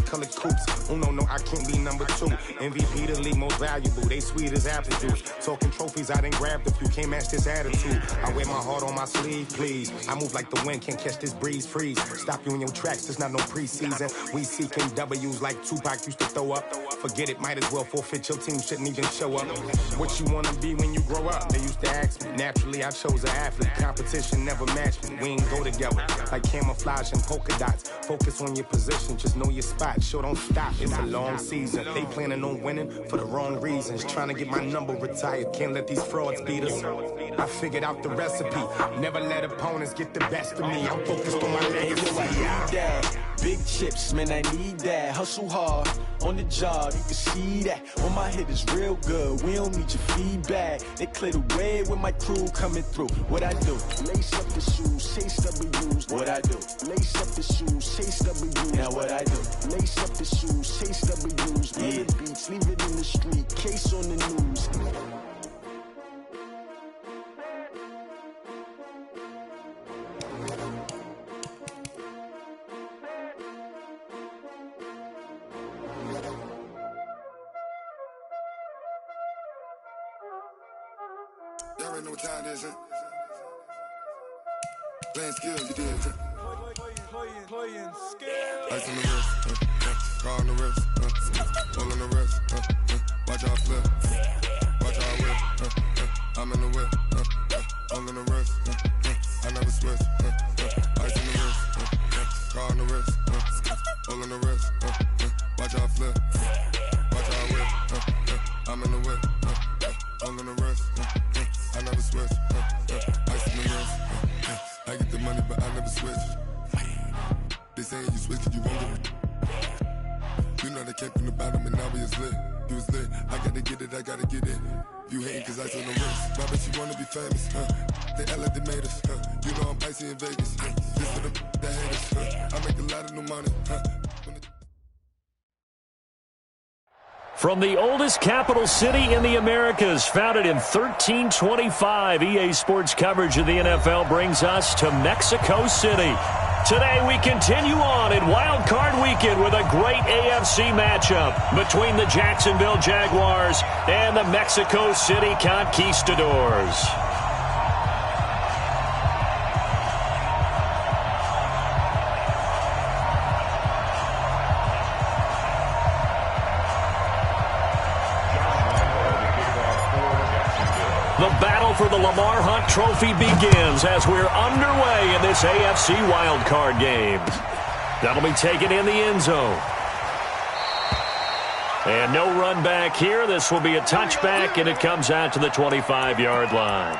colored coops. No, I can't be number 2. MVP the league most valuable. They sweet as apple juice. Talking trophies, I done grabbed a few. Can't match this attitude. I wear my heart on my sleeve, please. I move like the wind, can't catch this breeze. Freeze. Stop you in your tracks. There's not no preseason. We seeking W's like Tupac used to throw up. Forget it, might as well forfeit. Your team shouldn't even show up. What you wanna be when you grow up? They used to ask me. Naturally, I chose an athlete. Competition never matched me. We ain't go together like camouflage and polka dots. Focus on your position, just know your spot. Sure, don't stop. It's a long season. They planning on winning for the wrong reasons. Trying to get my number retired. Can't let these frauds beat us. I figured out the recipe. Never let opponents get the best of me. I'm focused on my legacy. Big chips, man, I need that. Hustle hard on the job, you can see that. On my head is real good, we don't need your feedback. They clear the way with my crew coming through. What I do? Lace up the shoes, chase W's. What I do? Lace up the shoes, chase W's. Now what I do? Lace up the shoes, chase W's. Yeah. The beats, leave it in the street, case on the news. Y'all already know what time it is, huh? Playing skills, you did, huh? Playing skills. Ice on the wrist, car on the wrist, roll on the wrist, watch how I flip, watch how I whip, I'm in the whip, roll on the wrist, I never switch, ice on the wrist, car on the wrist, roll on the wrist, watch how I flip, watch how I whip, I'm in the whip, roll on the wrist, I never switch, ice on the wrist, I get the money but I never switch. They saying you switch cause you won't get it. You know they came from the bottom and now we is lit. You was lit, I gotta get it, I gotta get it. You hating cause ice on the wrist. Why bet you wanna be famous, They act like they made us, You know I'm icy in Vegas, Just for the that hate us, I make a lot of new money, From the oldest capital city in the Americas, founded in 1325, EA Sports coverage of the NFL brings us to Mexico City. Today we continue on in Wild Card Weekend with a great AFC matchup between the Jacksonville Jaguars and the Mexico City Conquistadors. The battle for the Lamar Hunt Trophy begins as we're underway in this AFC wildcard game. That'll be taken in the end zone. And no run back here. This will be a touchback, and it comes out to the 25-yard line.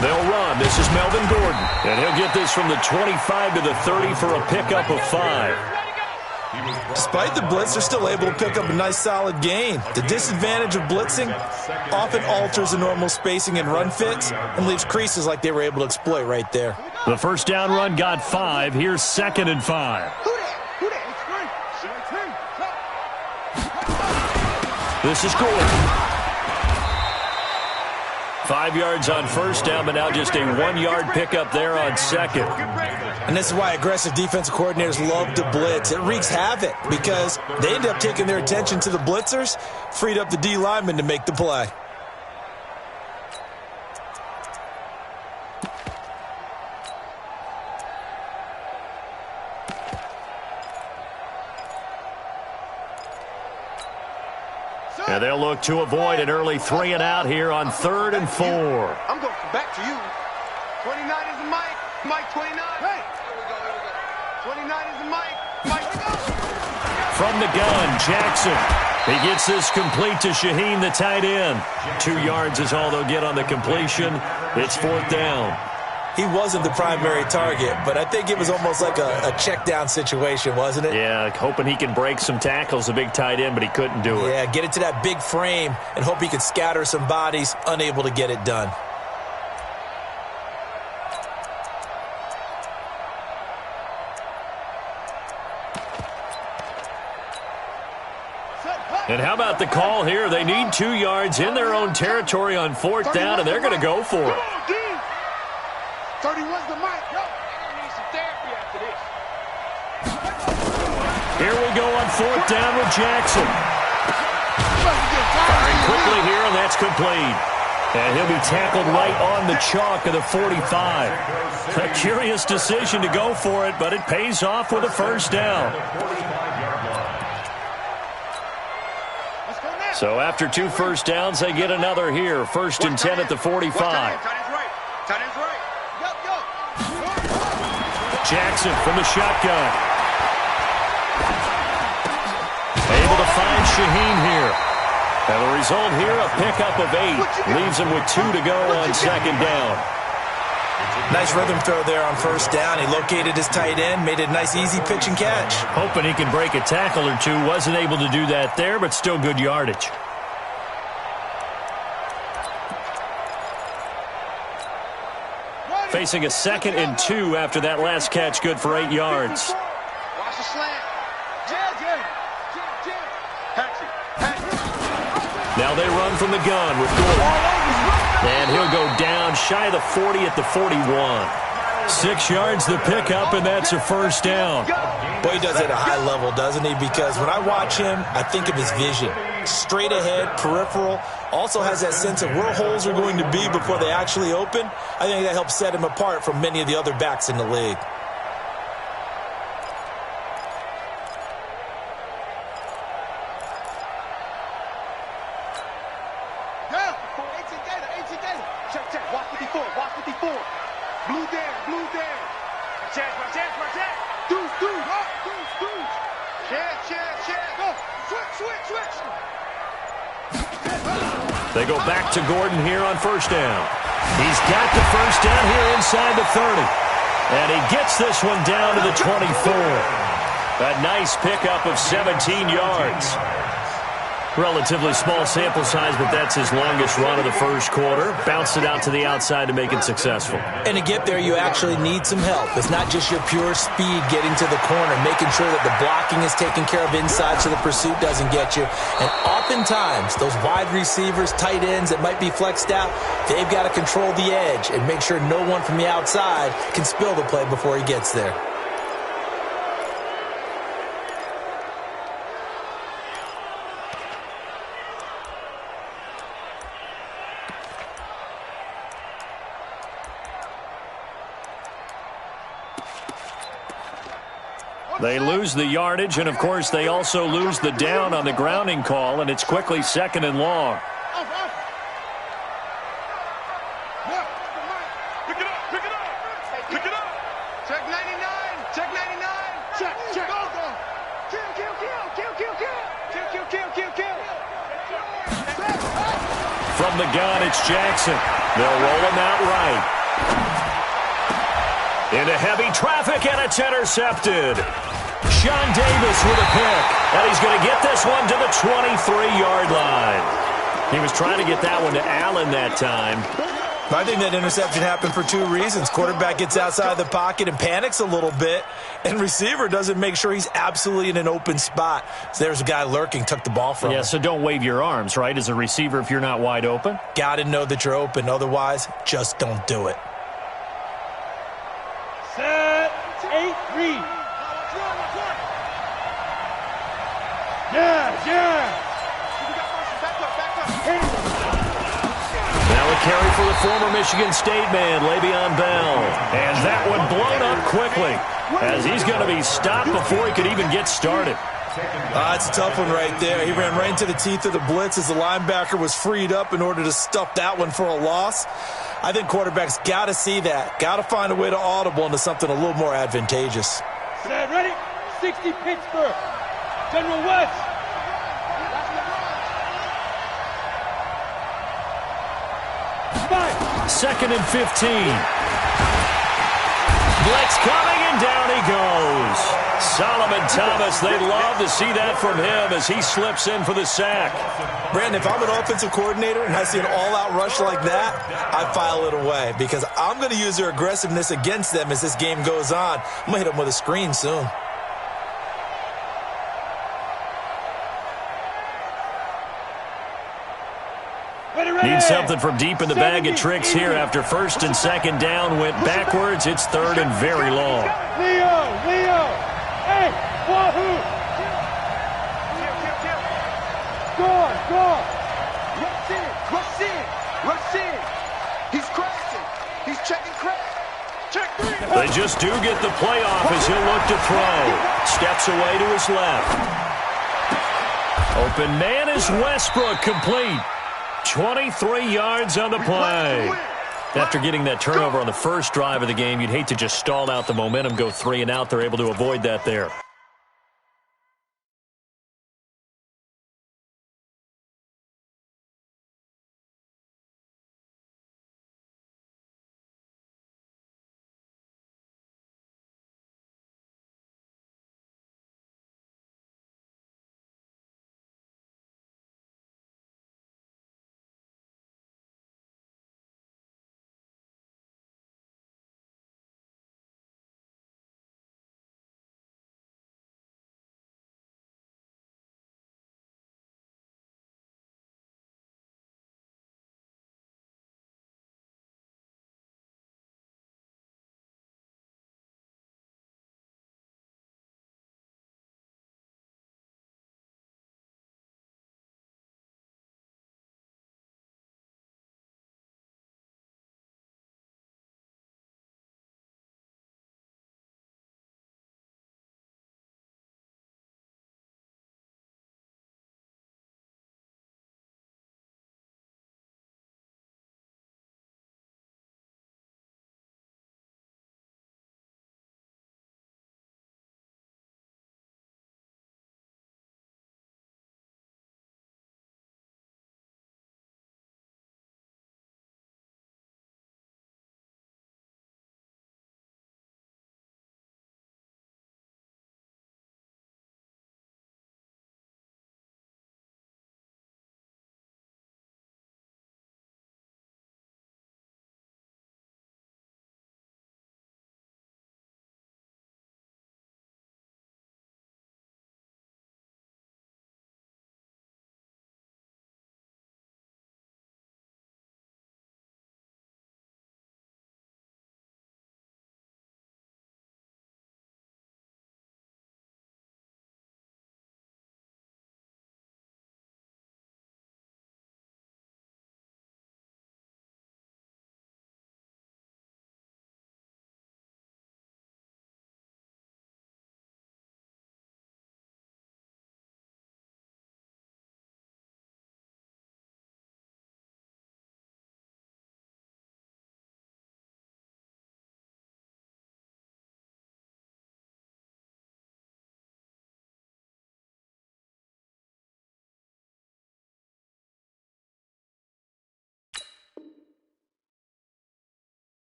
They'll run. This is Melvin Gordon. And he'll get this from the 25 to the 30 for a pickup of 5. Despite the blitz, they're still able to pick up a nice solid gain. The disadvantage of blitzing often alters the normal spacing and run fits and leaves creases like they were able to exploit right there. The first down run got 5. Here's 2nd and 5. This is Gordon. 5 yards on first down, but now just a 1-yard pickup there on 2nd. And this is why aggressive defensive coordinators love to blitz. It wreaks havoc because they end up taking their attention to the blitzers, freed up the D lineman to make the play. And they'll look to avoid an early 3-and-out here on 3rd and 4. I'm going back to you. 29 is the Mike. Mike 29. Hey. Here we go. 29 is the Mike. Mike. From the gun, Jackson. He gets this complete to Shaheen, the tight end. 2 yards is all they'll get on the completion. It's 4th down. he wasn't the primary target, but I think it was almost like a check down situation, wasn't it? Yeah, hoping he can break some tackles, a big tight end, but he couldn't do it. Yeah, get it to that big frame and hope he could scatter some bodies, unable to get it done. And how about the call here? They need 2 yards in their own territory on 4th down, and they're going to go for it. 31's the mic. Yo, I need some therapy after this. Here we go on 4th down with Jackson. Firing quickly here, and that's complete. And he'll be tackled right on the chalk of the 45. A curious decision to go for it, but it pays off with a first down. So after 2 first downs, they get another here. 1st and 10 at the 45. Jackson from the shotgun. Able to find Shaheen here. And the result here, a pickup of 8. Leaves him with 2 to go on 2nd down. Nice rhythm throw there on 1st down. He located his tight end, made it a nice, easy pitch and catch. Hoping he can break a tackle or 2. Wasn't able to do that there, but still good yardage. Facing a 2nd and 2 after that last catch, good for 8 yards. Watch the slant. Now they run from the gun with Gordon. And he'll go down shy of the 40 at the 41. 6 yards the pickup, and that's a first down. Boy, he does it at a high level, doesn't he? Because when I watch him, I think of his vision. Straight ahead, peripheral. Also has that sense of where holes are going to be before they actually open. I think that helps set him apart from many of the other backs in the league. They go back to Gordon here on 1st down. He's got the first down here inside the 30. And he gets this one down to the 24. A nice pickup of 17 yards. Relatively small sample size, but that's his longest run of the first quarter. Bounced it out to the outside to make it successful. And to get there, you actually need some help. It's not just your pure speed getting to the corner, making sure that the blocking is taken care of inside so the pursuit doesn't get you. And oftentimes, those wide receivers, tight ends that might be flexed out, they've got to control the edge and make sure no one from the outside can spill the play before he gets there. They lose the yardage, and, of course, they also lose the down on the grounding call, and it's quickly 2nd and long. Pick it up. Check 99. Check 99. Check. Kill. From the gun, it's Jackson. They'll roll him out right. Into heavy traffic, and it's intercepted. Sean Davis with a pick, and he's going to get this one to the 23-yard line. He was trying to get that one to Allen that time. I think that interception happened for 2 reasons. Quarterback gets outside the pocket and panics a little bit, and receiver doesn't make sure he's absolutely in an open spot. So there's a guy lurking, took the ball from him. Yeah, so don't wave your arms, right, as a receiver if you're not wide open? Got to know that you're open. Otherwise, just don't do it. Set. 8-3. Yeah. Now a carry for the former Michigan State man, Le'Veon Bell. And that one blown up quickly, as he's going to be stopped before he could even get started. It's a tough one right there. He ran right into the teeth of the blitz as the linebacker was freed up in order to stuff that one for a loss. I think quarterbacks got to see that. Got to find a way to audible into something a little more advantageous. Set. Ready? 60 Pittsburgh. General West. 2nd and 15. Blitz coming, and down he goes. Solomon Thomas, they'd love to see that from him as he slips in for the sack. Brandon, if I'm an offensive coordinator and I see an all-out rush like that, I file it away because I'm going to use their aggressiveness against them as this game goes on. I'm going to hit them with a screen soon. Need something from deep in the bag of tricks here after first and second down went backwards. It's third and very long. Leo! Hey, Wahoo! Go! Rush in! He's crashing! He's checking crash! Check 3! They just do get the playoff as he'll look to throw. Steps away to his left. Open man is Westbrook, complete. 23 yards on the play. After getting that turnover on the first drive of the game, you'd hate to just stall out the momentum, go 3 and out. They're able to avoid that there.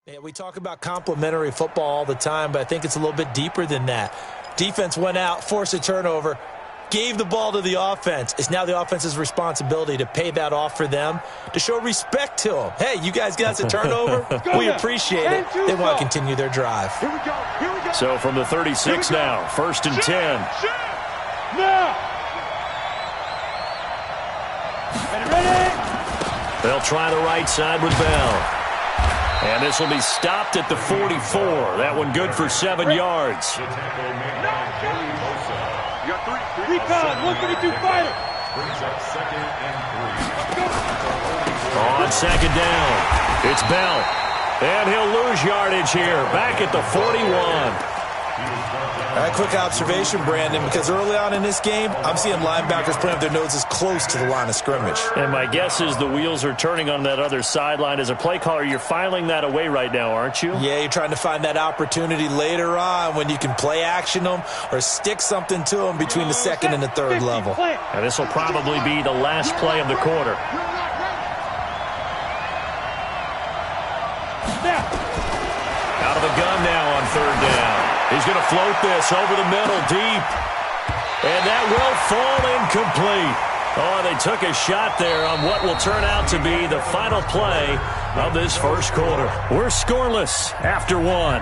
Yeah, we talk about complementary football all the time, but I think it's a little bit deeper than that. Defense went out, forced a turnover, gave the ball to the offense. It's now the offense's responsibility to pay that off for them, to show respect to them. Hey, you guys got us a turnover. We appreciate it. They want to continue their drive. Here we go. So from the 36 now, first and 10. Now! Ready? They'll try the right side with Bell. And this will be stopped at the 44. That one good for 7 yards. You got 3 pound, 132 fighter. On second down, it's Bell. And he'll lose yardage here, back at the 41. All right, quick observation, Brandon, because early on in this game, I'm seeing linebackers playing with their noses close to the line of scrimmage. And my guess is the wheels are turning on that other sideline. As a play caller, you're filing that away right now, aren't you? Yeah, you're trying to find that opportunity later on when you can play action them or stick something to them between the second and the third level. And this will probably be the last play of the quarter. going to float this over the middle, deep. And that will fall incomplete. Oh, they took a shot there on what will turn out to be the final play of this first quarter. We're scoreless after one.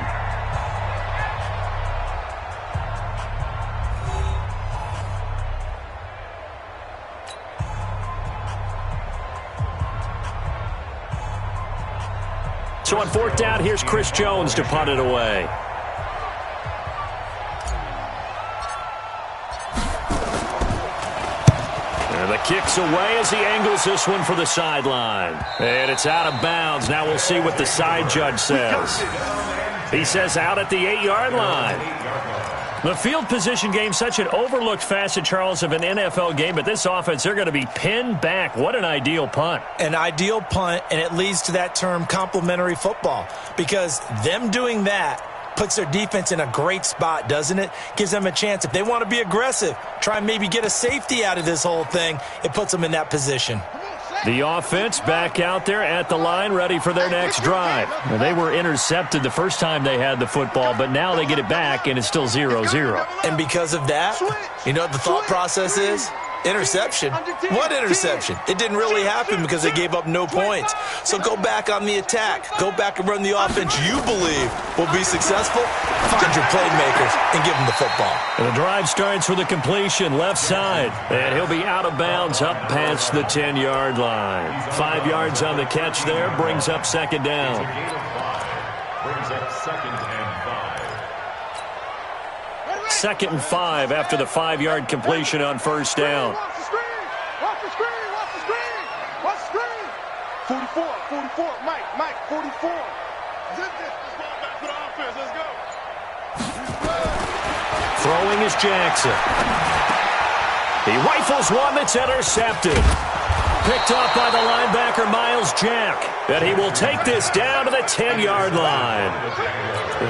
So on fourth down, here's Chris Jones to punt it away. And the kick's away as he angles this one for the sideline. And it's out of bounds. Now we'll see what the side judge says. He says out at the 8-yard line. The field position game, such an overlooked facet, Charles, of an NFL game, but this offense, they're going to be pinned back. What an ideal punt. An ideal punt, and it leads to that term complementary football, because them doing that puts their defense in a great spot, doesn't it? Gives them a chance. If they want to be aggressive, try and maybe get a safety out of this whole thing, it puts them in that position. The offense back out there at the line, ready for their next drive. Now, they were intercepted the first time they had the football, but now they get it back, and it's still 0-0. And because of that, you know what the thought process is? Interception? What interception? It didn't really happen because they gave up no points. So go back on the attack. Go back and run the offense you believe will be successful. Find your playmakers and give them the football. And the drive starts with a completion left side. And he'll be out of bounds up past the 10-yard line. 5 yards on the catch there. Brings up second down. Brings up second and 5. Second and 5 after the 5-yard completion on first down. Watch the screen! Watch the screen! Watch the screen! Watch the screen! 44, Mike, 44. Let's go back to the offense. Let's go. Throwing is Jackson. He rifles one that's intercepted. Picked off by the linebacker, Miles Jack. And he will take this down to the 10-yard line.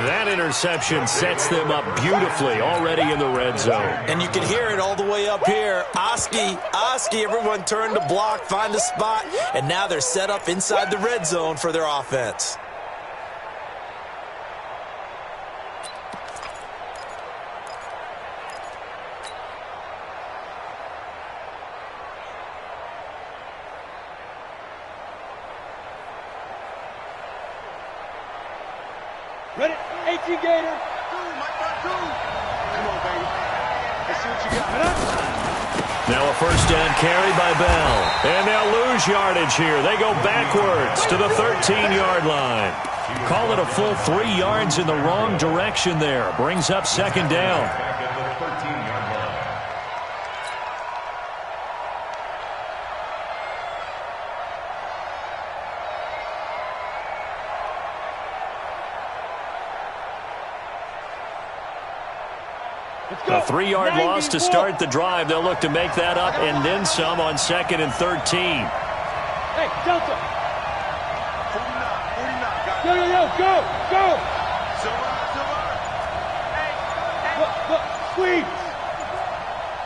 That interception sets them up beautifully already in the red zone. And you can hear it all the way up here. Oski, everyone turned to block, find a spot, and now they're set up inside the red zone for their offense. Ready? 18 Gator. Come on, baby. Let's see what you got. Now a first down carry by Bell. And they'll lose yardage here. They go backwards to the 13-yard line. Call it a full 3 yards in the wrong direction there. Brings up second down. Back at the 13-yard line. A 3-yard loss to start the drive. They'll look to make that up and then some on second and 13. Hey, Delta. 49. Go. Silver. Look, squeeze.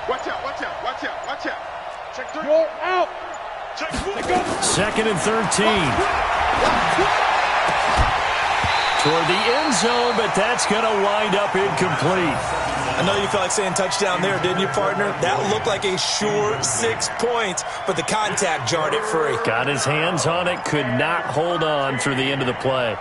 Watch out. Check 3. Go out. Check 4. Second and 13. Toward the end zone, but that's going to wind up incomplete. I know you felt like saying touchdown there, didn't you, partner? That looked like a sure 6 points, but the contact jarred it free. Got his hands on it, could not hold on through the end of the play.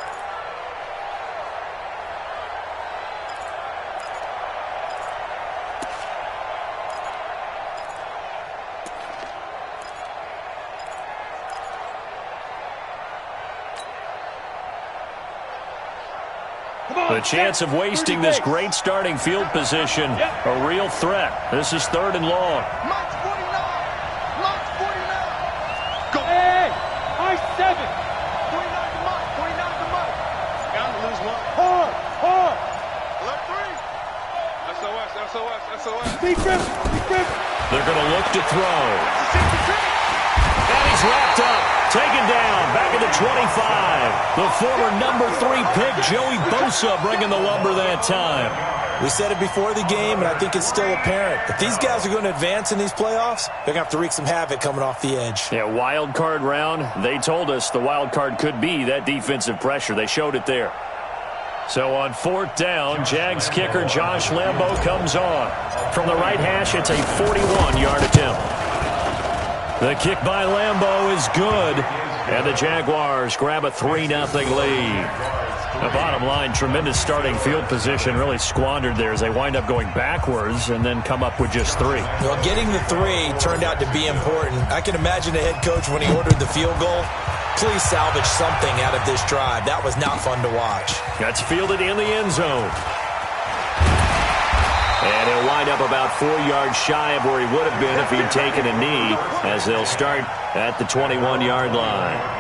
The chance of wasting this great starting field position, a real threat. This is third and long. Mike's 49. Go. Hey, Mike's 7. 49 to Mike. Got to lose one. Hard. Alert 3. SOS. Big grip. They're going to look to throw. And he's wrapped up. Taken down, back at the 25. The former number 3 pick, Joey Bosa, bringing the lumber that time. We said it before the game, and I think it's still apparent. If these guys are going to advance in these playoffs, they're going to have to wreak some havoc coming off the edge. Yeah, wild card round. They told us the wild card could be that defensive pressure. They showed it there. So on 4th down, Jags kicker Josh Lambo comes on. From the right hash, it's a 41-yard attempt. The kick by Lambo is good, and the Jaguars grab a 3-0 lead. The bottom line, tremendous starting field position, really squandered there as they wind up going backwards and then come up with just 3. Well, getting the 3 turned out to be important. I can imagine the head coach when he ordered the field goal. Please salvage something out of this drive. That was not fun to watch. That's fielded in the end zone. And he'll wind up about 4 yards shy of where he would have been if he'd taken a knee, as they'll start at the 21-yard line.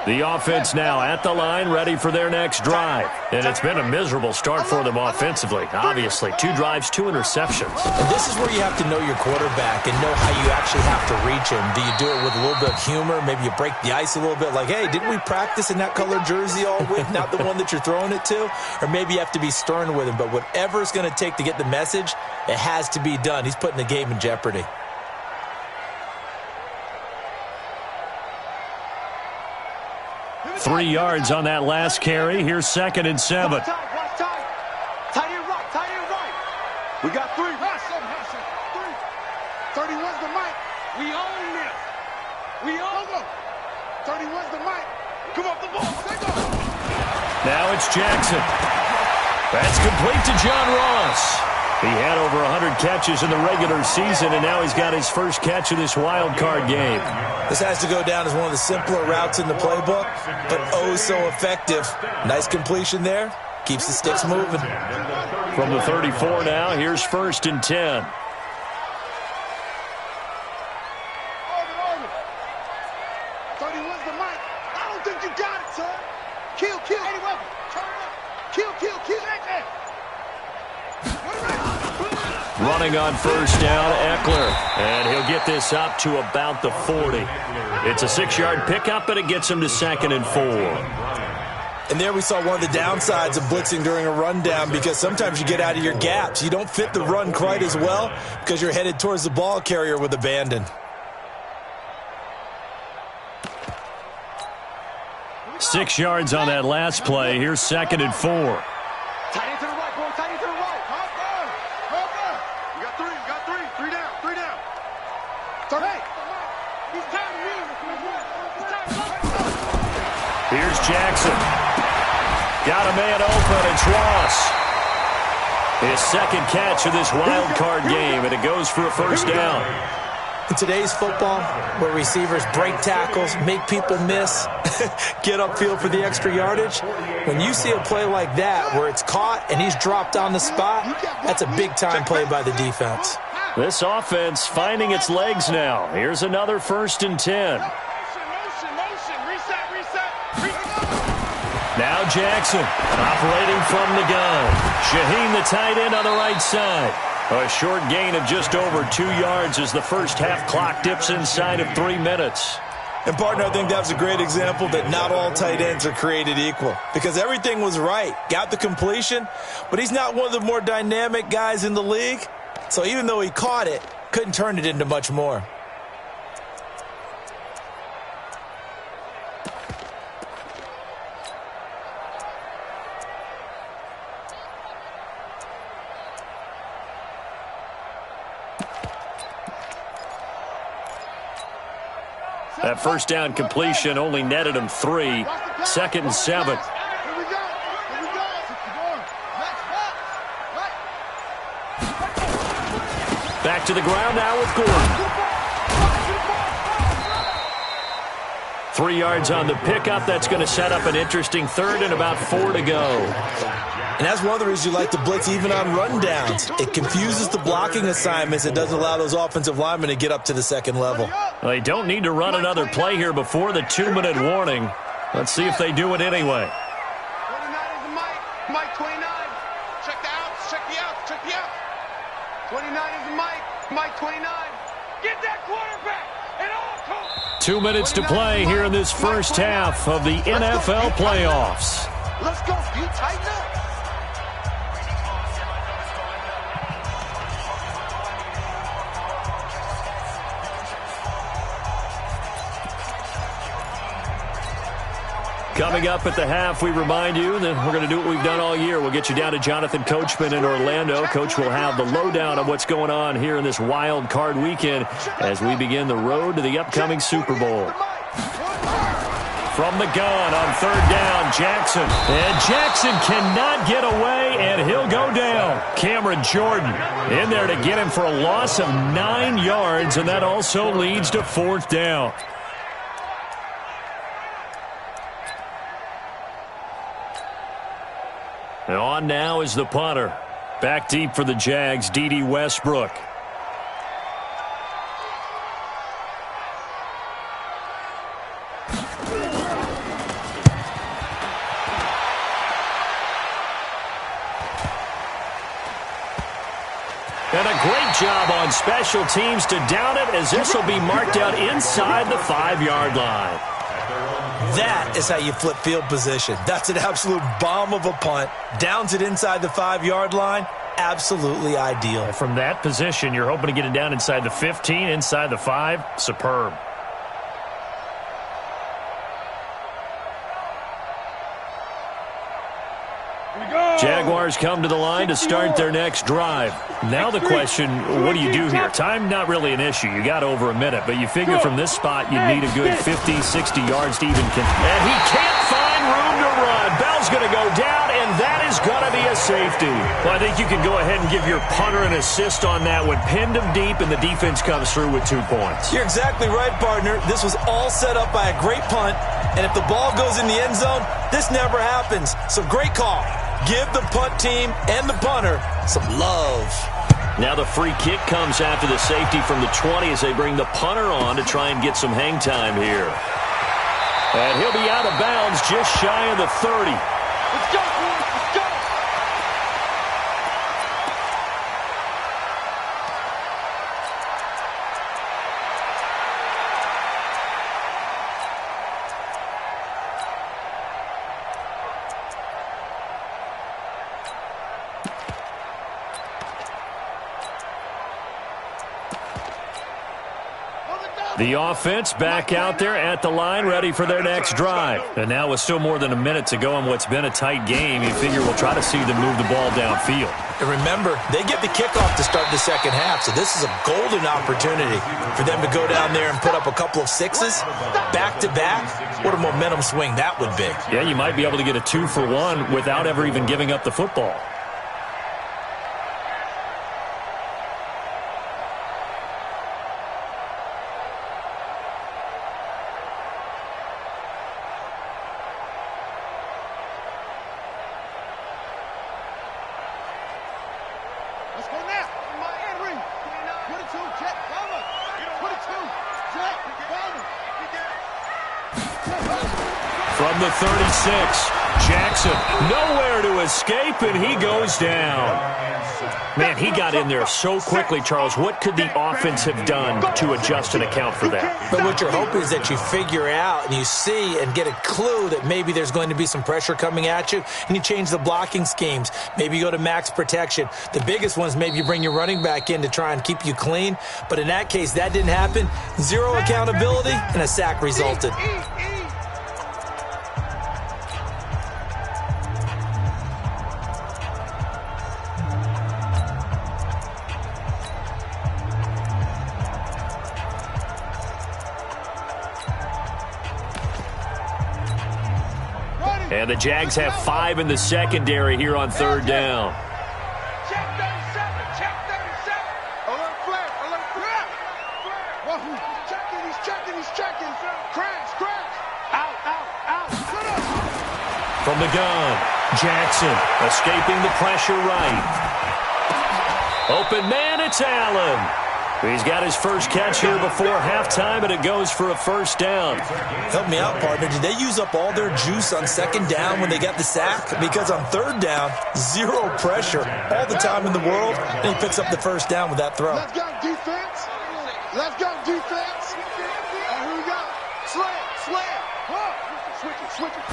The offense now at the line, ready for their next drive. And it's been a miserable start for them offensively. Obviously, 2 drives, 2 interceptions. And this is where you have to know your quarterback and know how you actually have to reach him. Do you do it with a little bit of humor? Maybe you break the ice a little bit, like, hey, didn't we practice in that colored jersey all week, not the one that you're throwing it to? Or maybe you have to be stern with him. But whatever it's going to take to get the message, it has to be done. He's putting the game in jeopardy. 3 yards on that last carry. Here's 2nd and 7. Tight end right. We got 3. 31's the mic. We own them. We own them. 31's the mic. Come off the ball. Now it's Jackson. That's complete to John Ross. He had over 100 catches in the regular season, and now he's got his first catch of this wild card game. This has to go down as one of the simpler routes in the playbook, but oh so effective. Nice completion there. Keeps the sticks moving. From the 34 now, here's 1st and 10. 31's the mic. I don't think you got it, son. Kill. Anyway, turn it up. Kill. Running on 1st down, Eckler. And he'll get this up to about the 40. It's a 6-yard pickup, but it gets him to 2nd and 4. And there we saw one of the downsides of blitzing during a rundown, because sometimes you get out of your gaps. You don't fit the run quite as well because you're headed towards the ball carrier with abandon. 6 yards on that last play. Here's 2nd and 4. Tight end to the right, boy. Tight end to the right. You got 3. 3 down. Hey, he's tired of me. Here's Jackson. Got a man open. It's Ross. His 2nd catch of this wild card game, and it goes for a 1st down. In today's football, where receivers break tackles, make people miss, get upfield for the extra yardage, when you see a play like that where it's caught and he's dropped on the spot, that's a big-time play by the defense. This offense finding its legs now. Here's another 1st and 10. Reset. Now Jackson operating from the gun. Shaheen, the tight end, on the right side. A short gain of just over 2 yards as the first half clock dips inside of 3 minutes. And, partner, I think that was a great example that not all tight ends are created equal, because everything was right. Got the completion, but he's not one of the more dynamic guys in the league. So even though he caught it, couldn't turn it into much more. That 1st down completion only netted him 3. 2nd and 7. Back to the ground now with Gordon. 3 yards on the pickup. That's going to set up an interesting 3rd and about 4 to go. And that's one of the reasons you like to blitz even on rundowns. It confuses the blocking assignments. It doesn't allow those offensive linemen to get up to the 2nd level. Well, they don't need to run another play here before the 2-minute warning. Let's see if they do it anyway. 29 is the mic. Mic 29. Check the outs. Check the outs. 29 is the mic. Mic 29. Get that quarterback. And all come. 2 minutes to play here in this first half of the NFL playoffs. Let's go. You tighten up. Coming up at the half, we remind you that we're going to do what we've done all year. We'll get you down to Jonathan Coachman in Orlando. Coach will have the lowdown of what's going on here in this wild card weekend as we begin the road to the upcoming Super Bowl. From the gun on third down, Jackson. And Jackson cannot get away, and he'll go down. Cameron Jordan in there to get him for a loss of 9 yards, and that also leads to fourth down. And on now is the punter. Back deep for the Jags, D.D. Westbrook. And a great job on special teams to down it, as this will be marked out inside the 5-yard line. That is how you flip field position. That's an absolute bomb of a punt. Downs it inside the 5-yard line. Absolutely ideal. And from that position, you're hoping to get it down inside the 15, inside the 5. Superb. Jaguars come to the line to start their next drive. Now the question, what do you do here? Time not really an issue. You got over a minute, but you figure from this spot you need a good 50, 60 yards to even continue. And he can't find room to run. Bell's going to go down, and that is going to be a safety. Well, I think you can go ahead and give your punter an assist on that one. Pinned him deep, and the defense comes through with 2 points. You're exactly right, partner. This was all set up by a great punt, and if the ball goes in the end zone, this never happens. So great call. Give the punt team and the punter some love. Now the free kick comes after the safety from the 20 as they bring the punter on to try and get some hang time here. And he'll be out of bounds just shy of the 30. Let's go, boys. Let's go. The offense back out there at the line, ready for their next drive. And now with still more than a minute to go in what's been a tight game, you figure we'll try to see them move the ball downfield. And remember, they get the kickoff to start the second half, so this is a golden opportunity for them to go down there and put up a couple of sixes back-to-back. What a momentum swing that would be. Yeah, you might be able to get a 2-for-1 without ever even giving up the football. From the 36, Jackson nowhere to escape, and he goes down. Man, he got in there so quickly, Charles. What could the offense have done to adjust and account for that? But what you're hoping is that you figure out and you see and get a clue that maybe there's going to be some pressure coming at you, and you change the blocking schemes. Maybe you go to max protection. The biggest one is maybe you bring your running back in to try and keep you clean. But in that case, that didn't happen. Zero accountability, and a sack resulted. And the Jags have 5 in the secondary here on third down. Check 37. Check 37. Alert flag. Alert flag. Wahoo. He's checking. Crash. Out. From the gun, Jackson escaping the pressure right. Open man, it's Allen. He's got his first catch here before halftime, and it goes for a first down. Help me out, partner. Did they use up all their juice on second down when they got the sack? Because on third down, zero pressure, all the time in the world, and he picks up the first down with that throw. Let's go, defense. And here we go. Slam. Switch it.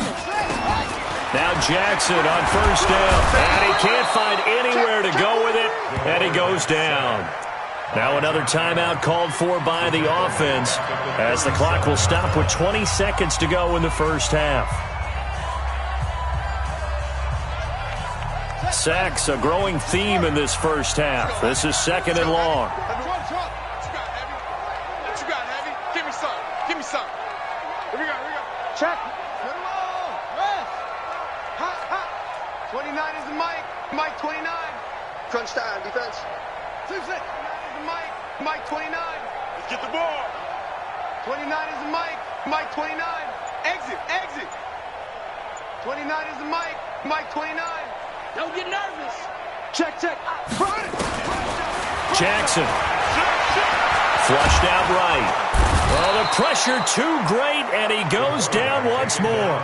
Now Jackson on first down, and he can't find anywhere to go with it, and he goes down. Now another timeout called for by the offense as the clock will stop with 20 seconds to go in the first half. Sacks a growing theme in this first half. This is 2nd and long. What you got, Heavy? Give me some. Give me some. Here we go. Check. Put him on. Rest. Hot. 29 is the Mike. Mike 29. Crunch time, defense. 6 is the Mike. Mike 29. Let's get the ball. 29 is the Mike. Mike 29. Exit. 29 is the Mike. Mike 29. Don't get nervous. Check. Run it. Jackson. Flushed out right. Well, the pressure too great, and he goes down once more.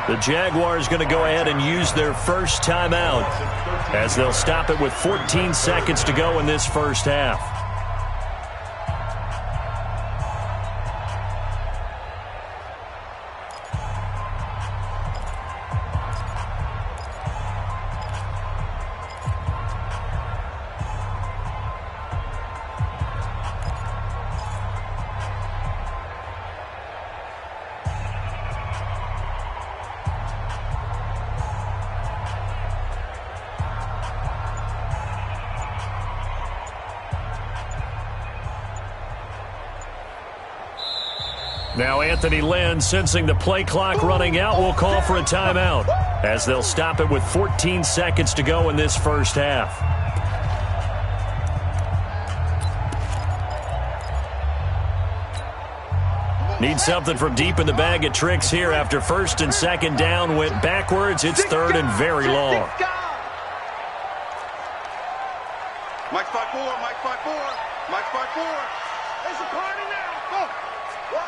The Jaguars going to go ahead and use their first timeout as they'll stop it with 14 seconds to go in this first half. Now Anthony Lynn, sensing the play clock running out, will call for a timeout as they'll stop it with 14 seconds to go in this first half. Need something from deep in the bag of tricks here after 1st and 2nd down went backwards. It's 3rd and very long. Mike 5-4. It's a party now. Go.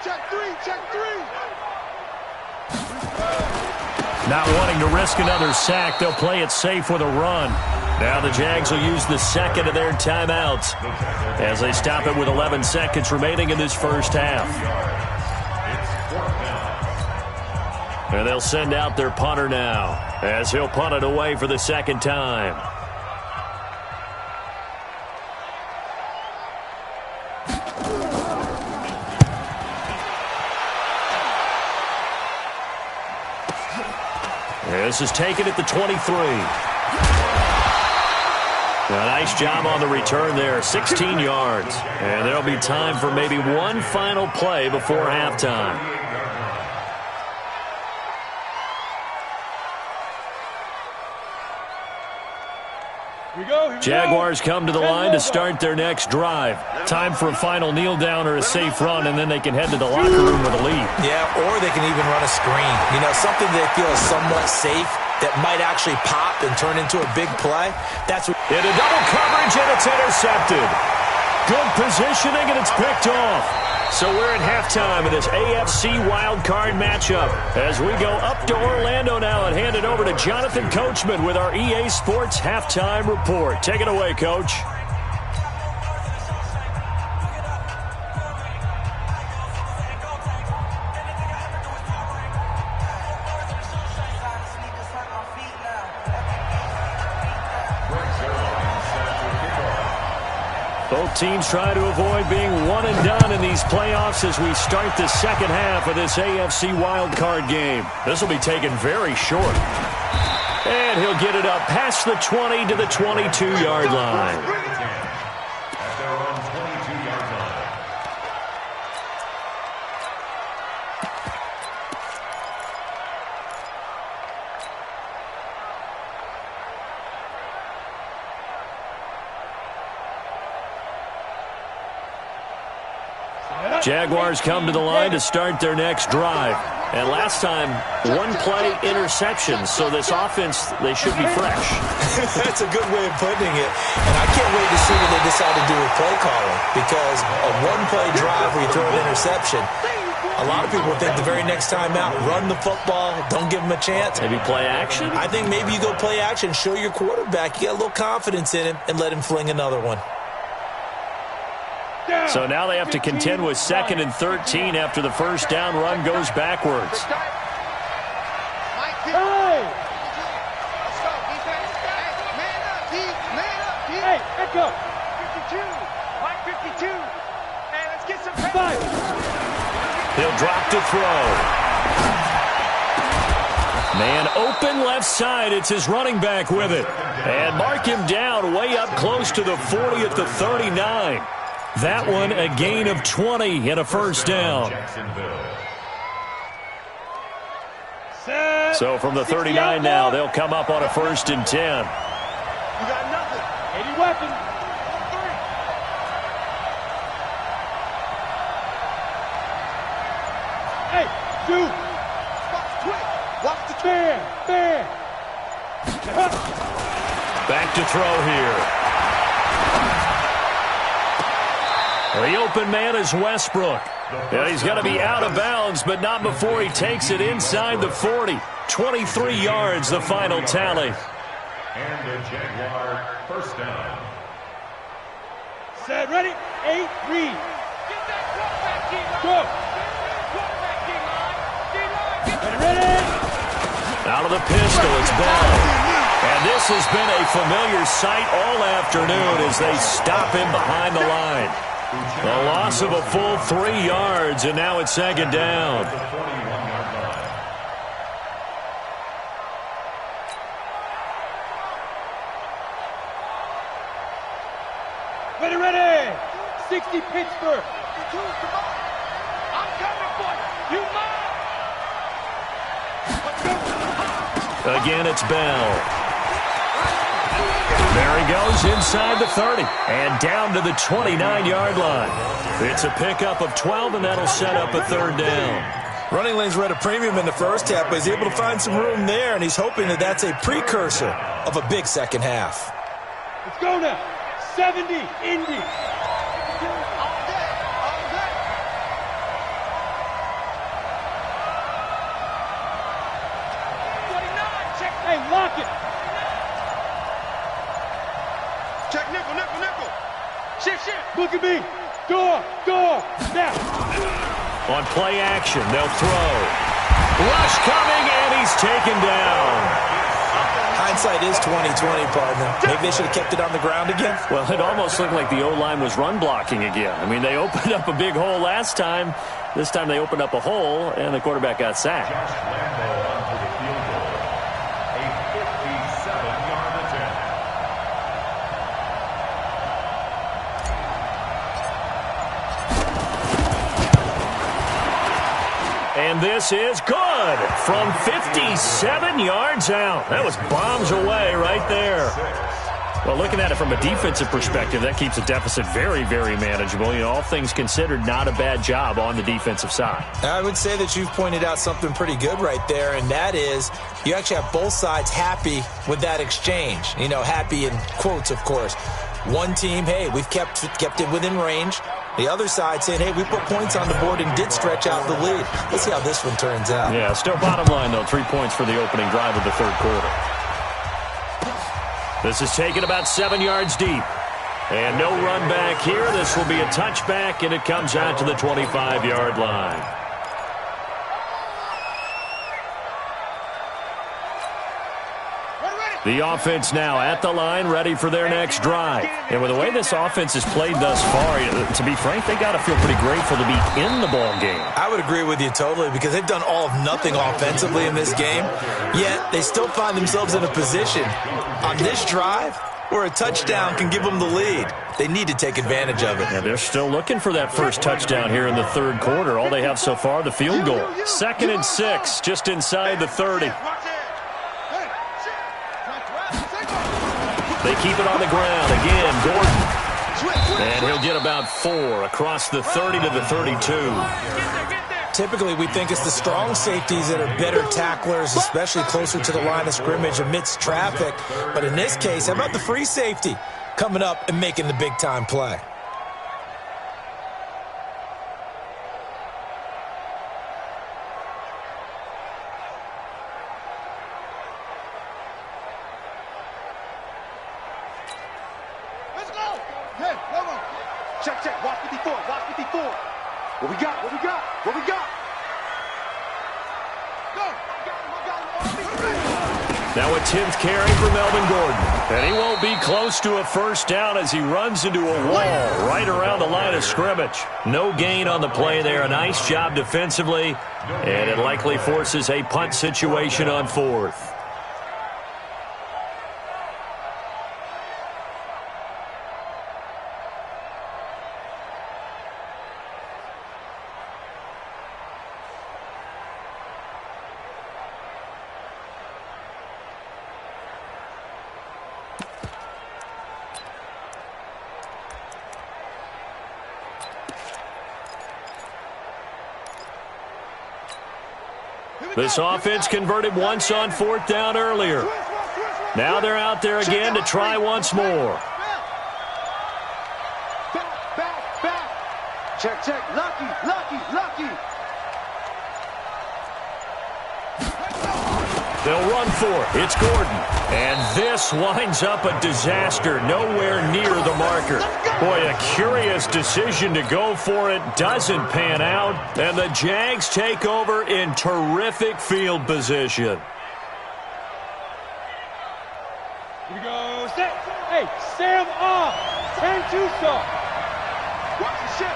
Check three. Not wanting to risk another sack, they'll play it safe with a run. Now the Jags will use the second of their timeouts as they stop it with 11 seconds remaining in this first half. And they'll send out their punter now as he'll punt it away for the second time. This is taken at the 23. A nice job on the return there, 16 yards. And there'll be time for maybe one final play before halftime. Jaguars come to the line to start their next drive. Time for a final kneel down or a safe run, and then they can head to the locker room with a lead. Yeah, or they can even run a screen. You know, something they feel is somewhat safe that might actually pop and turn into a big play. That's what. Into double coverage, and it's intercepted. Good positioning, and it's picked off. So we're at halftime of this AFC wildcard matchup as we go up to Orlando now and hand it over to Jonathan Coachman with our EA Sports Halftime Report. Take it away, Coach. Both teams try to avoid being one and done in these playoffs as we start the second half of this AFC wildcard game. This will be taken very short. And he'll get it up past the 20 to the 22-yard line. Jaguars come to the line to start their next drive. And last time, one-play interception. So this offense, they should be fresh. That's a good way of putting it. And I can't wait to see what they decide to do with play calling. Because a one-play drive where you throw an interception, a lot of people think the very next time out, run the football, don't give them a chance. Maybe play action? I think maybe you go play action, show your quarterback you got a little confidence in him, and let him fling another one. So now they have to contend with 2nd and 13 after the first down run goes backwards. Hey, echo. 52. Mike 52. Hey, let's get some time. He'll drop to throw. Man open left side. It's his running back with it. And mark him down way up close to the 40 at the 39. That one a gain of 20 and a first down. So from the 39 now, they'll come up on a 1st and 10. You got nothing. 80 weapons. Hey, dude. Spot's quick. Watch the bear. Back to throw here. The open man is Westbrook. And he's going to be out of bounds, but not before he takes it inside the 40. 23 yards, the final tally. And the Jaguar first down. Set, ready? 8, read. Get that quarterback, D-line. Go. Quarterback, D-line. D-line. Ready? Out of the pistol, it's Bell. And this has been a familiar sight all afternoon as they stop him behind the line. The loss of a full 3 yards, and now it's 2nd down. Ready. 60 Pittsburgh. I'm coming for you. You mine. Again, it's Bell. There he goes inside the 30 and down to the 29-yard line. It's a pickup of 12, and that'll set up a 3rd down. Running lanes were at a premium in the first half, but he's able to find some room there, and he's hoping that that's a precursor of a big second half. Let's go now. 70, Indy. Hey, lock it. Check nickel. Shift. Look at me. Door. Now. On play action, they'll throw. Rush coming, and he's taken down. Hindsight is 20/20, partner. Maybe they should have kept it on the ground again. Well, it almost looked like the O-line was run blocking again. I mean, they opened up a big hole last time. This time they opened up a hole, and the quarterback got sacked. Josh Lambo onto the field goal. A 57-yard attempt. And this is good from 57 yards out. That was bombs away right there. Well, looking at it from a defensive perspective, that keeps the deficit very, very manageable. You know, all things considered, not a bad job on the defensive side. I would say that you've pointed out something pretty good right there, and that is you actually have both sides happy with that exchange. You know, happy in quotes, of course. One team, hey, we've kept it within range. The other side saying, hey, we put points on the board and did stretch out the lead. Let's see how this one turns out. Yeah, still bottom line, though, 3 points for the opening drive of the 3rd quarter. This is taken about 7 yards deep. And no run back here. This will be a touchback, and it comes out to the 25-yard line. The offense now at the line, ready for their next drive. And with the way this offense has played thus far, to be frank, they got to feel pretty grateful to be in the ball game. I would agree with you totally because they've done all of nothing offensively in this game, yet they still find themselves in a position on this drive where a touchdown can give them the lead. They need to take advantage of it. Yeah, they're still looking for that first touchdown here in the 3rd quarter. All they have so far, the field goal. 2nd and 6, just inside the 30. They keep it on the ground. Again, Gordon. And he'll get about 4 across the 30 to the 32. Typically, we think it's the strong safeties that are better tacklers, especially closer to the line of scrimmage amidst traffic. But in this case, how about the free safety coming up and making the big-time play? Check. Watch 54. What we got? Go. Now a 10th carry for Melvin Gordon. And he won't be close to a first down as he runs into a wall right around the line of scrimmage. No gain on the play there. A nice job defensively. And it likely forces a punt situation on 4th. This offense converted once on 4th down earlier. Now they're out there again to try once more. Back. Check. Lucky. They'll run for it. It's Gordon. And this winds up a disaster. Nowhere near the marker. Boy, a curious decision to go for it. Doesn't pan out. And the Jags take over in terrific field position. Here we go. Set. Hey, Sam off. 10-2 stop. Watch the ship.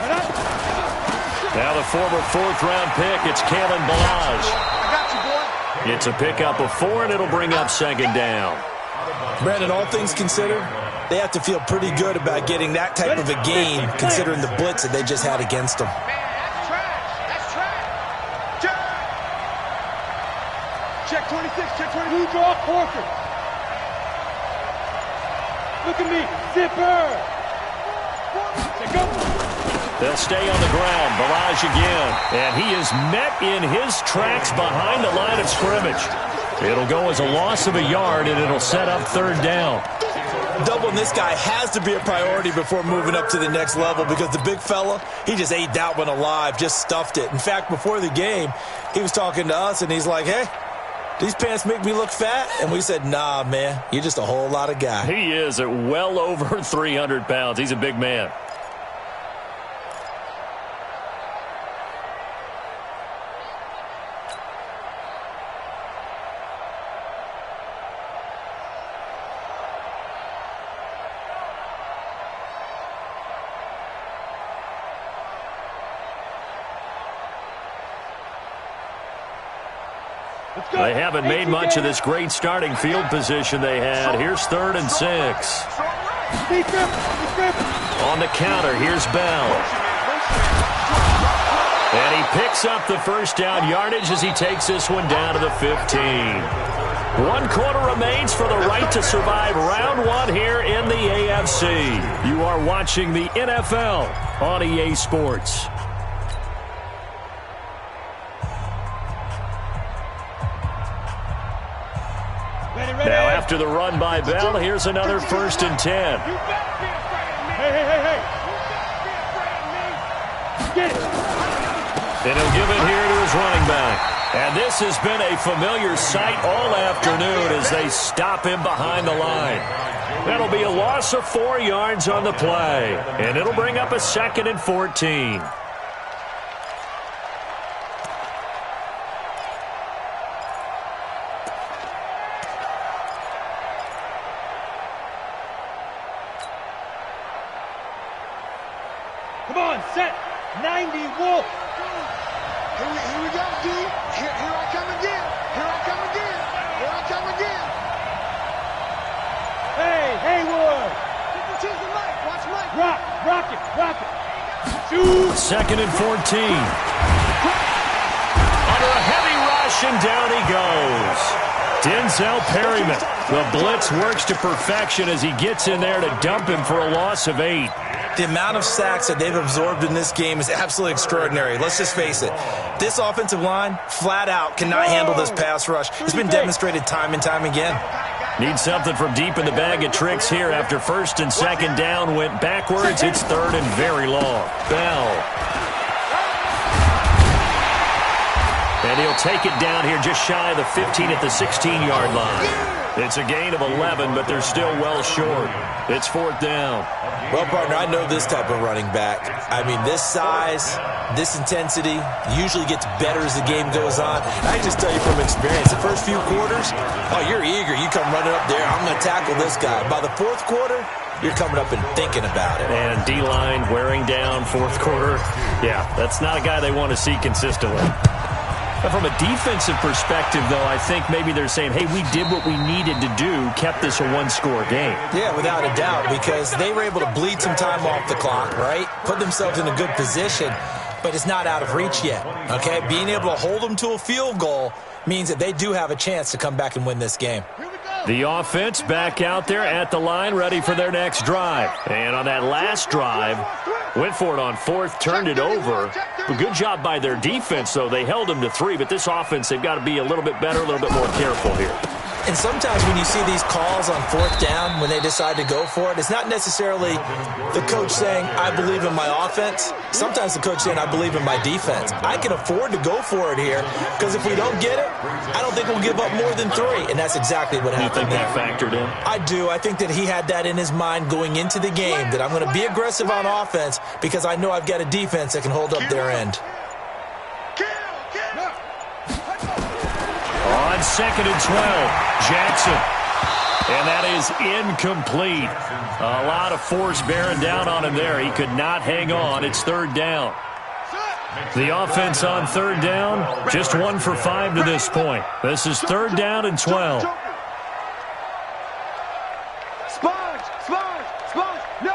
Hey. Now the former 4th-round pick, it's Kalen Balazs. I got you, boy. It's a pickup of 4, and it'll bring up 2nd down. Brandon, all things considered, they have to feel pretty good about getting that type of a gain, considering the blitz that they just had against them. Man, that's trash. Check 26, check 22. Draw portrait. Look at me. Zipper. Go. They'll stay on the ground. Balazs again. And he is met in his tracks behind the line of scrimmage. It'll go as a loss of a yard, and it'll set up 3rd down. Doubling this guy has to be a priority before moving up to the next level because the big fella, he just ate that one alive, just stuffed it. In fact, before the game, he was talking to us, and he's like, hey, these pants make me look fat? And we said, nah, man, you're just a whole lot of guy. He is at well over 300 pounds. He's a big man. They haven't made much of this great starting field position they had. Here's 3rd and 6. On the counter, here's Bell. And he picks up the first down yardage as he takes this one down to the 15. 1 quarter remains for the right to survive round 1 here in the AFC. You are watching the NFL on EA Sports. Now after the run by Bell, here's another 1st and 10. Hey. Get it. And he'll give it here to his running back. And this has been a familiar sight all afternoon as they stop him behind the line. That'll be a loss of 4 yards on the play. And it'll bring up a 2nd and 14. Come on, set. 90 Wolf. Here we go, D. Here I come again. Hey, Haywood. Choose the mic. Watch Mike. Rock it. Shoot. 2nd and 14. Under a heavy rush, and down he goes. Denzel Perryman. The blitz works to perfection as he gets in there to dump him for a loss of 8. The amount of sacks that they've absorbed in this game is absolutely extraordinary. Let's just face it. This offensive line, flat out, cannot handle this pass rush. It's been demonstrated time and time again. Need something from deep in the bag of tricks here after 1st and 2nd down went backwards. It's 3rd and very long. Bell. And he'll take it down here just shy of the 15 at the 16-yard line. It's a gain of 11, but they're still well short. It's 4th down. Well, partner, I know this type of running back. I mean, this size, this intensity usually gets better as the game goes on. I can just tell you from experience, the first few quarters, oh, you're eager. You come running up there, I'm going to tackle this guy. By the 4th quarter, you're coming up and thinking about it. And D-line wearing down 4th quarter. Yeah, that's not a guy they want to see consistently. But from a defensive perspective, though, I think maybe they're saying, hey, we did what we needed to do, kept this a one-score game. Yeah, without a doubt, because they were able to bleed some time off the clock, right? Put themselves in a good position, but it's not out of reach yet, okay? Being able to hold them to a field goal means that they do have a chance to come back and win this game. The offense back out there at the line, ready for their next drive. And on that last drive, went for it on 4th, turned it over. A good job by their defense, though. They held them to 3, but this offense, they've got to be a little bit better, a little bit more careful here. And sometimes when you see these calls on 4th down, when they decide to go for it, it's not necessarily the coach saying, I believe in my offense. Sometimes the coach saying, I believe in my defense. I can afford to go for it here because if we don't get it, I don't think we'll give up more than 3. And that's exactly what happened. You think that factored in? I do. I think that he had that in his mind going into the game, that I'm going to be aggressive on offense because I know I've got a defense that can hold up their end. On 2nd and 12, Jackson. And that is incomplete. A lot of force bearing down on him there. He could not hang on. It's 3rd down. The offense on 3rd down, just 1 for 5 to this point. This is 3rd down and 12. Sponge! No!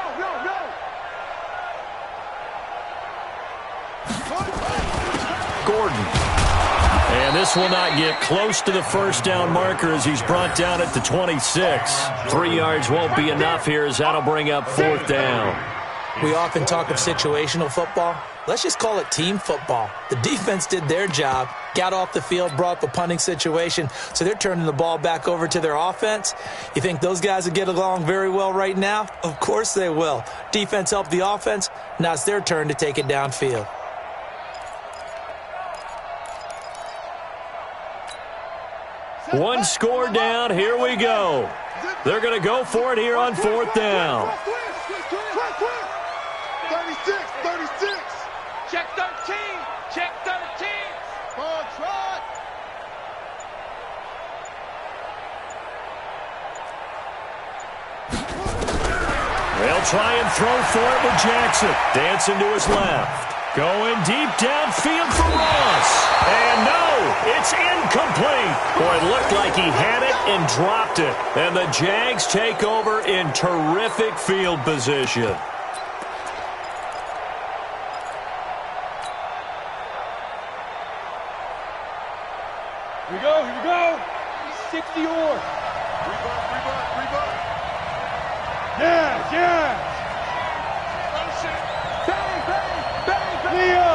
Gordon. And this will not get close to the 1st down marker as he's brought down at the 26. 3 yards won't be enough here as that'll bring up 4th down. We often talk of situational football. Let's just call it team football. The defense did their job, got off the field, brought up a punting situation, so they're turning the ball back over to their offense. You think those guys will get along very well right now? Of course they will. Defense helped the offense. Now it's their turn to take it downfield. One score down. Here we go. They're going to go for it here on 4th down. 36. Check 13. They'll try and throw for it with Jackson. Dancing to his left. Going deep downfield for Ross. And no, it's incomplete. Boy, it looked like he had it and dropped it. And the Jags take over in terrific field position. Here we go. 60 or. Rebutt. Yes. Leo.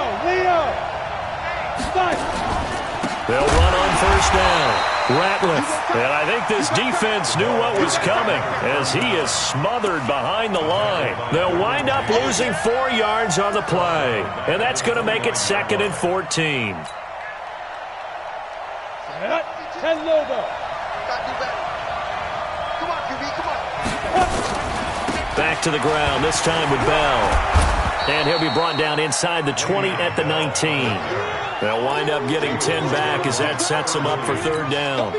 They'll run on 1st down. Ratliff. And I think this defense knew what was coming as he is smothered behind the line. They'll wind up losing 4 yards on the play. And that's going to make it 2nd and 14. And Lobo. Come on, QB, come on. Back to the ground, this time with Bell. And he'll be brought down inside the 20 at the 19. They'll wind up getting 10 back as that sets them up for 3rd down.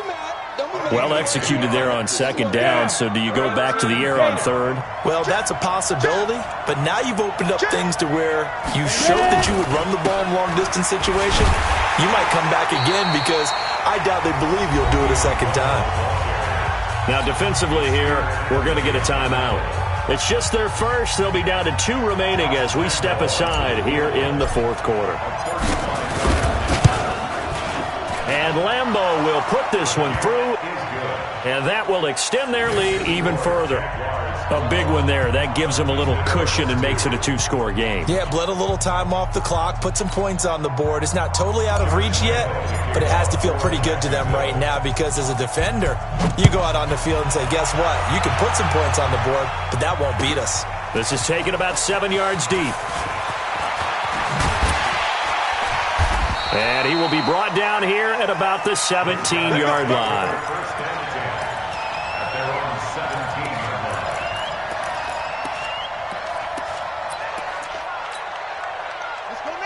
Well executed there on 2nd down, so do you go back to the air on 3rd? Well, that's a possibility, but now you've opened up things to where you showed that you would run the ball in long-distance situation. You might come back again because I doubt they believe you'll do it a 2nd time. Now, defensively here, we're going to get a timeout. It's just their first. They'll be down to 2 remaining as we step aside here in the 4th quarter. And Lambeau will put this one through, and that will extend their lead even further. A big one there. That gives them a little cushion and makes it a 2-score game. Yeah, bled a little time off the clock, put some points on the board. It's not totally out of reach yet, but it has to feel pretty good to them right now because as a defender, you go out on the field and say, guess what? You can put some points on the board, but that won't beat us. This is taken about 7 yards deep. And he will be brought down here at about the 17-yard line. First and 10 at their own 17-yard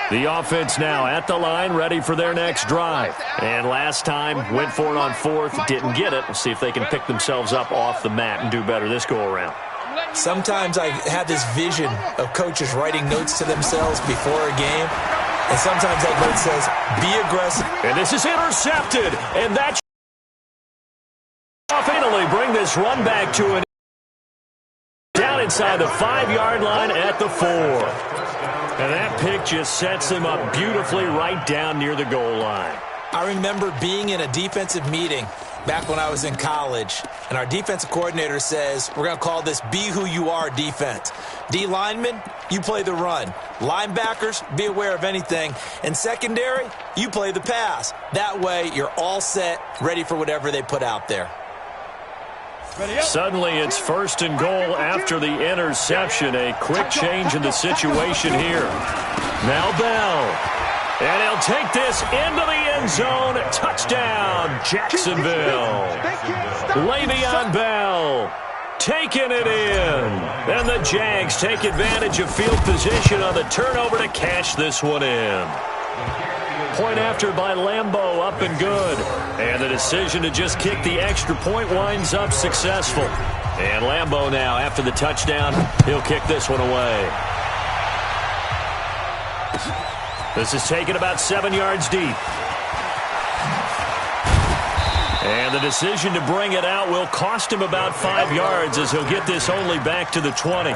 line. The offense now at the line, ready for their next drive. And last time, went for it on fourth, didn't get it. We'll see if they can pick themselves up off the mat and do better this go-around. Sometimes I have this vision of coaches writing notes to themselves before a game, and sometimes that note says, be aggressive. And this is intercepted, and that should finally bring this run back to an down inside the 5-yard line at the 4. And that pick just sets him up beautifully right down near the goal line. I remember being in a defensive meeting back when I was in college, and our defensive coordinator says, we're going to call this Be Who You Are defense. D linemen, you play the run. Linebackers, be aware of anything. And secondary, you play the pass. That way, you're all set, ready for whatever they put out there. Suddenly, it's first and goal after the interception. A quick change in the situation here. Now Bell. And he'll take this into the end zone. Touchdown, Jacksonville. Le'Veon Bell taking it in. And the Jags take advantage of field position on the turnover to cash this one in. Point after by Lambeau, up and good. And the decision to just kick the extra point winds up successful. And Lambeau now, after the touchdown, he'll kick this one away. This is taken about 7 yards deep. And the decision to bring it out will cost him about 5 yards as he'll get this only back to the 20.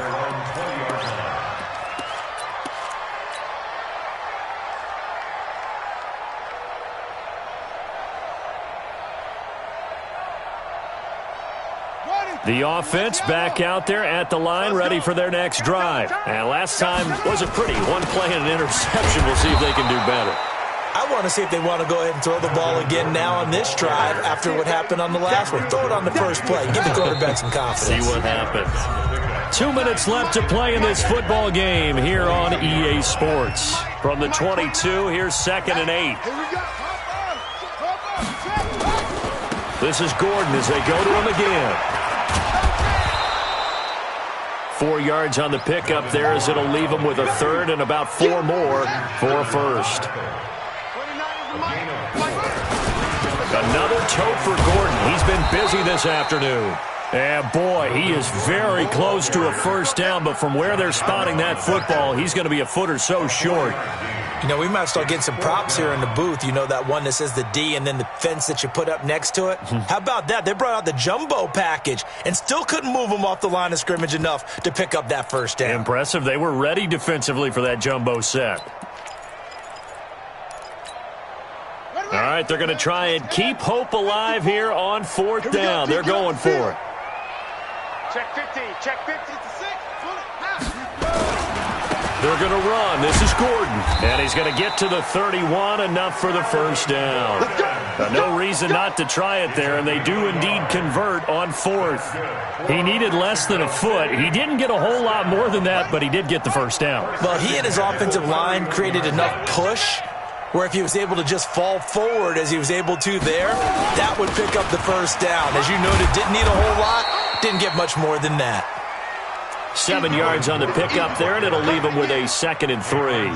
The offense back out there at the line, ready for their next drive. And last time was a pretty one play and an interception. We'll see if they can do better. I want to see if they want to go ahead and throw the ball again now on this drive after what happened on the last one. Throw it on the first play. Give the quarterback some confidence. See what happens. 2 minutes left to play in this football game here on EA Sports. From the 22, here's 2nd and 8. This is Gordon as they go to him again. 4 yards on the pickup there as it'll leave him with a third and about 4 more for a first. Another tote for Gordon. He's been busy this afternoon. And boy, he is very close to a first down, but from where they're spotting that football, he's going to be a foot or so short. You know, we might start getting some props here in the booth. You know, that one that says the D and then the fence that you put up next to it? How about that? They brought out the jumbo package and still couldn't move them off the line of scrimmage enough to pick up that first down. Impressive. They were ready defensively for that jumbo set. All right, they're going to try and keep hope alive here on 4th down. They're going for it. Check 50, check 50. They're going to run. This is Gordon. And he's going to get to the 31, enough for the first down. No reason not to try it there, and they do indeed convert on 4th. He needed less than a foot. He didn't get a whole lot more than that, but he did get the first down. Well, he and his offensive line created enough push where if he was able to just fall forward as he was able to there, that would pick up the first down. As you noted, didn't need a whole lot, didn't get much more than that. 7 yards on the pickup there, and it'll leave him with a 2nd and 3.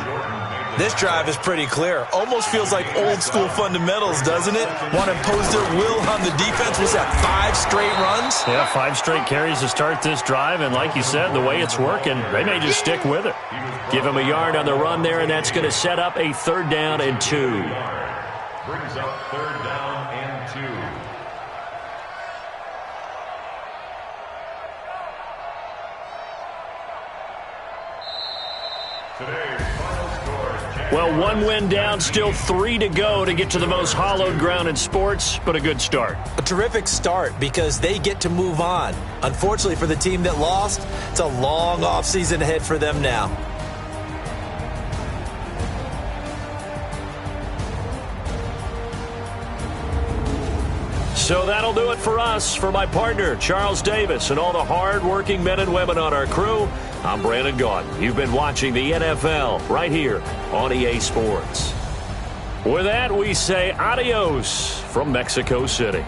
This drive is pretty clear. Almost feels like old-school fundamentals, doesn't it? Want to impose their will on the defense. Was that 5 straight runs? Yeah, 5 straight carries to start this drive, and like you said, the way it's working, they may just stick with it. Give him a yard on the run there, and that's going to set up a 3rd down and 2. Brings up 3rd down and 2. Well, 1 win down, still 3 to go to get to the most hallowed ground in sports, but a good start. A terrific start because they get to move on. Unfortunately for the team that lost, it's a long offseason ahead for them now. So that'll do it for us. For my partner, Charles Davis, and all the hard-working men and women on our crew, I'm Brandon Gaudin. You've been watching the NFL right here on EA Sports. With that, we say adios from Mexico City.